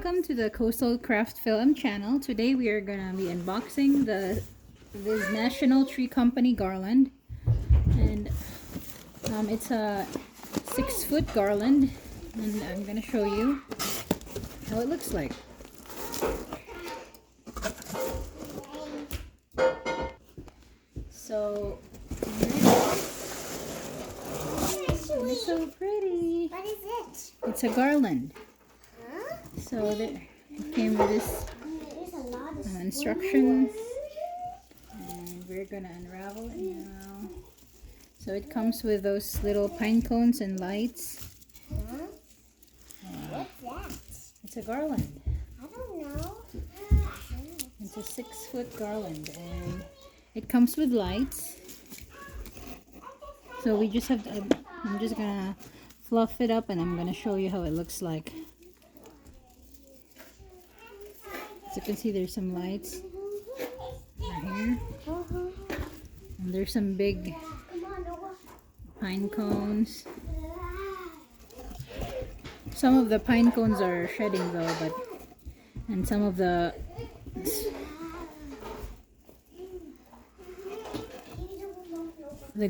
welcome to the Coastal Craft Film channel. Today we are going to be unboxing this National Tree Company Garland, and it's a 6-foot garland, and I'm going to show you how it looks like. So it's so pretty. What is it? It's a garland. Huh? So it came with this There's a lot of instructions, and we're gonna unravel it now. So it comes with those little pine cones and lights. Huh? What's that? It's a garland. I don't know. It's a 6-foot garland, and it comes with lights. So we just have to, I'm just gonna fluff it up, and I'm gonna show you how it looks like. As you can see, there's some lights right here, and there's some big pine cones. Some of the pine cones are shedding though, and some of the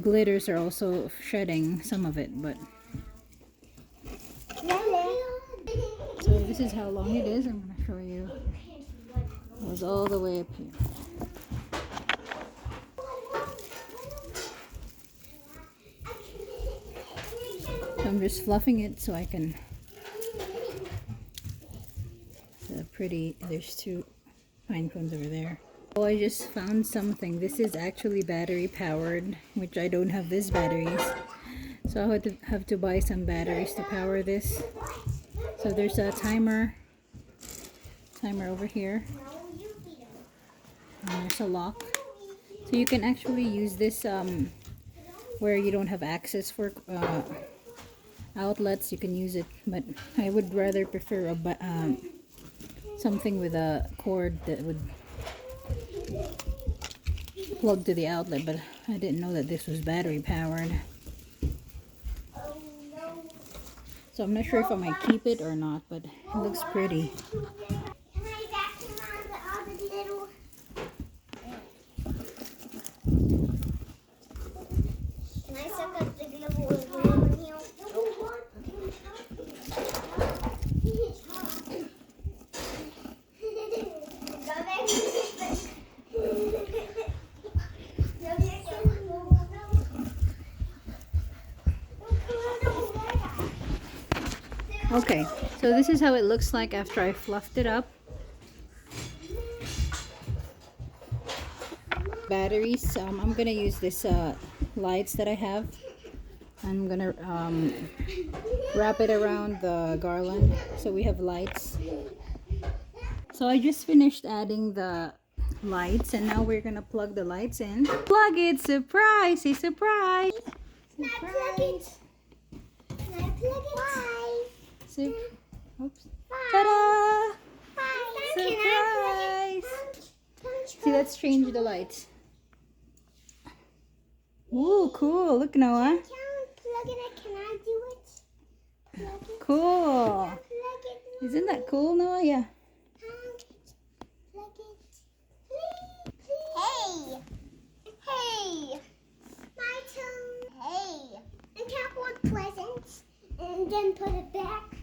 glitters are also shedding some of it, but so this is how long it is. I'm going to show you. It goes all the way up here. So I'm just fluffing it so I can. There's 2 pine cones over there. Oh, I just found something. This is actually battery powered, which I don't have these batteries. So I have to buy some batteries to power this. So there's a timer over here. And there's a lock. So you can actually use this where you don't have access for outlets. You can use it, but I would rather prefer something with a cord that would plug to the outlet, but I didn't know that this was battery powered. So I'm not sure if I might keep it or not, but it looks pretty. Can I vacuum out the little... Can I suck up the glue in here? Okay, so this is how it looks like after I fluffed it up. Batteries, I'm gonna use this lights that I have. I'm gonna wrap it around the garland so we have lights. So I just finished adding the lights, and now we're gonna plug the lights in. Plug it! Surprise! Say surprise! Can I plug it? Can I plug it? Bye. Oops. Bye. Ta-da! Bye. Surprise! See, let's change the lights. Ooh, cool! Look, Noah. Can I do it? Plug it. Cool. Plug it. Isn't that cool, Noah? Yeah. Plug it. Hey. Hey. My turn. Hey. And tap on presents and then put it back.